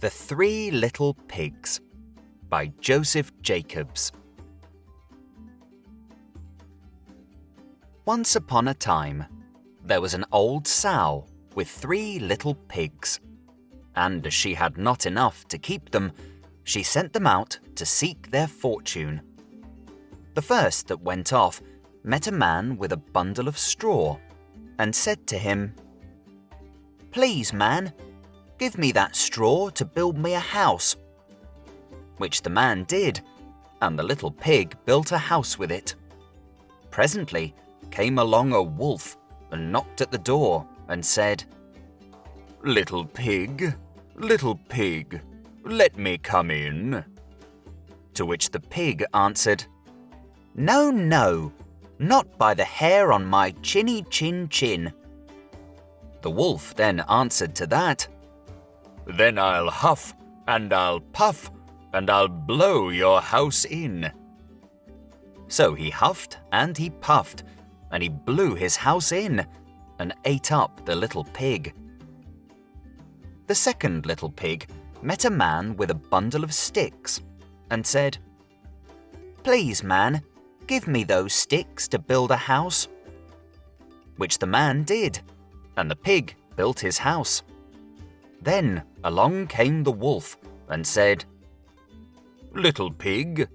The Three Little Pigs by Joseph Jacobs. Once upon a time, there was an old sow with 3 little pigs, and as she had not enough to keep them, she sent them out to seek their fortune. The first that went off met a man with a bundle of straw and said to him, "Please, man, give me that straw to build me a house." Which the man did, and the little pig built a house with it. Presently came along a wolf and knocked at the door and said, little pig, let me come in." To which the pig answered, "No, no, not by the hair on my chinny chin chin." The wolf then answered to that, "Then I'll huff and I'll puff and I'll blow your house in." So he huffed and he puffed and he blew his house in and ate up the little pig. The second little pig met a man with a bundle of sticks and said, "Please, man, give me those sticks to build a house." Which the man did, and the pig built his house. Then along came the wolf and said, little pig,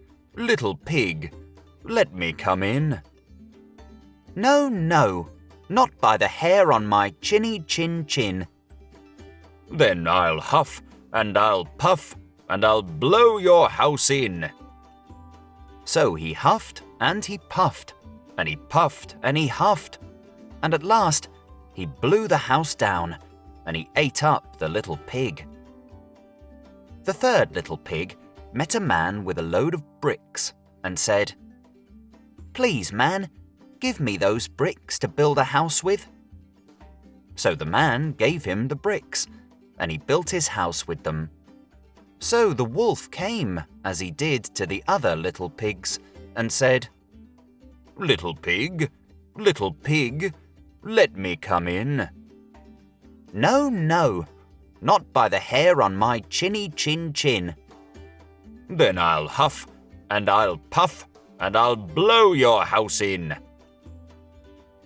let me come in." "No, no, not by the hair on my chinny chin chin." "Then I'll huff and I'll puff and I'll blow your house in." So he huffed and he puffed and he puffed and he huffed, and at last he blew the house down and he ate up the little pig. The third little pig met a man with a load of bricks and said, "Please, man, give me those bricks to build a house with." So the man gave him the bricks, and he built his house with them. So the wolf came, as he did to the other little pigs, and said, little pig, let me come in." "No, no, not by the hair on my chinny chin chin." "Then I'll huff and I'll puff and I'll blow your house in."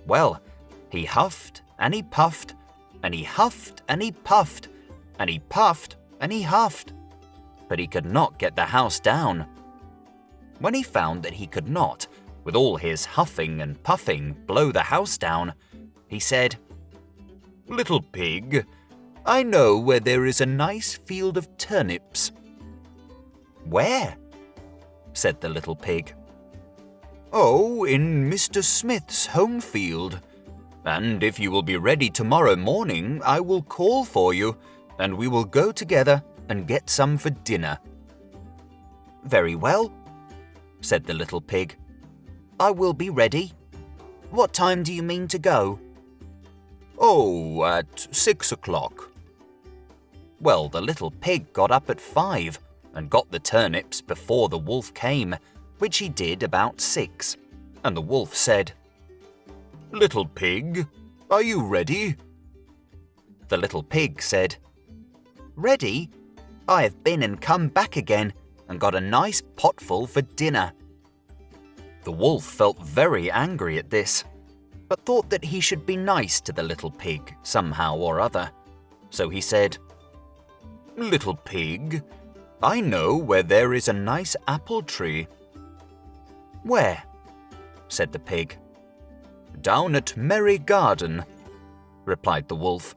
Well, he huffed and he puffed and he huffed and he puffed and he puffed and he huffed, but he could not get the house down. When he found that he could not, with all his huffing and puffing, blow the house down, he said, "Little pig, I know where there is a nice field of turnips." "Where?" said the little pig. "Oh, in Mr. Smith's home field. And if you will be ready tomorrow morning, I will call for you, and we will go together and get some for dinner." "Very well," said the little pig. "I will be ready. What time do you mean to go?" "Oh, at 6 o'clock. Well, the little pig got up at 5 and got the turnips before the wolf came, which he did about 6, and the wolf said, "Little pig, are you ready?" The little pig said, "Ready? I have been and come back again and got a nice potful for dinner." The wolf felt very angry at this, but thought that he should be nice to the little pig somehow or other. So he said, "Little pig, I know where there is a nice apple tree." "Where?" said the pig. "Down at Merry Garden," replied the wolf.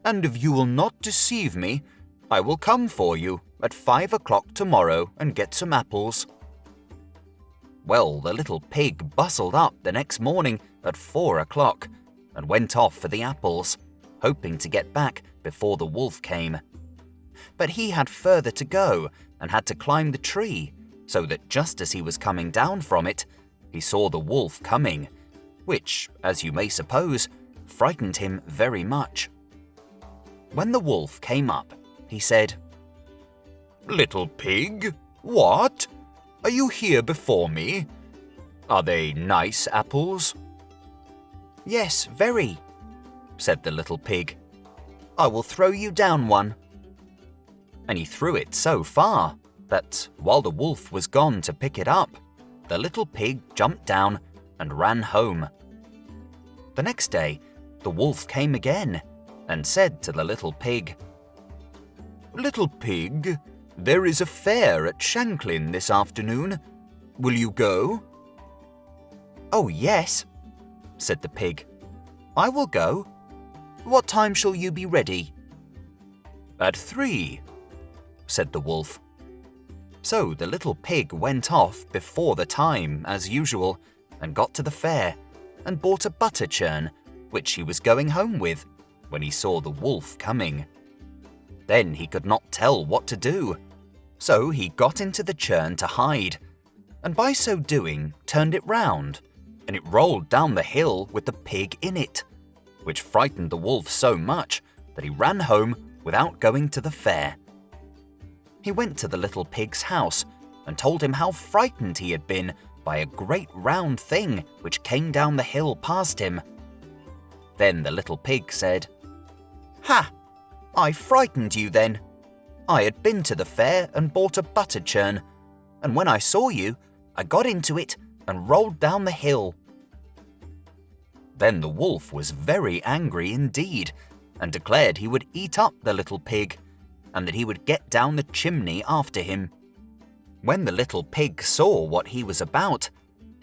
"And if you will not deceive me, I will come for you at 5 o'clock tomorrow and get some apples." Well, the little pig bustled up the next morning at 4 o'clock and went off for the apples, hoping to get back before the wolf came. But he had further to go and had to climb the tree, so that just as he was coming down from it, he saw the wolf coming, which, as you may suppose, frightened him very much. When the wolf came up, he said, "Little pig, what? Are you here before me? Are they nice apples?" "Yes, very," said the little pig. "I will throw you down one." and he threw it so far that, while the wolf was gone to pick it up, the little pig jumped down and ran home. The next day, the wolf came again and said to the little pig, "Little pig, there is a fair at Shanklin this afternoon. Will you go?" "Oh, yes," said the pig. "I will go. What time shall you be ready?" "At 3, said the wolf. So the little pig went off before the time, as usual, and got to the fair and bought a butter churn, which he was going home with, when he saw the wolf coming. Then he could not tell what to do, so he got into the churn to hide, and by so doing turned it round, and it rolled down the hill with the pig in it, which frightened the wolf so much that he ran home without going to the fair. He went to the little pig's house and told him how frightened he had been by a great round thing which came down the hill past him. Then the little pig said, "Ha! I frightened you then. I had been to the fair and bought a butter churn, and when I saw you, I got into it and rolled down the hill." Then the wolf was very angry indeed, and declared he would eat up the little pig, and that he would get down the chimney after him. When the little pig saw what he was about,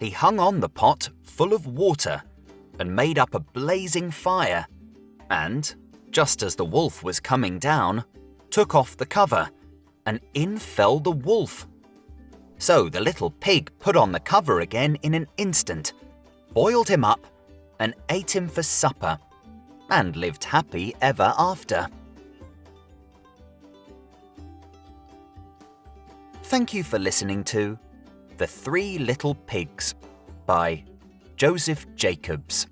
he hung on the pot full of water and made up a blazing fire, and, just as the wolf was coming down, took off the cover, and in fell the wolf. So the little pig put on the cover again in an instant, boiled him up, and ate him for supper, and lived happy ever after. Thank you for listening to The 3 Little Pigs by Joseph Jacobs.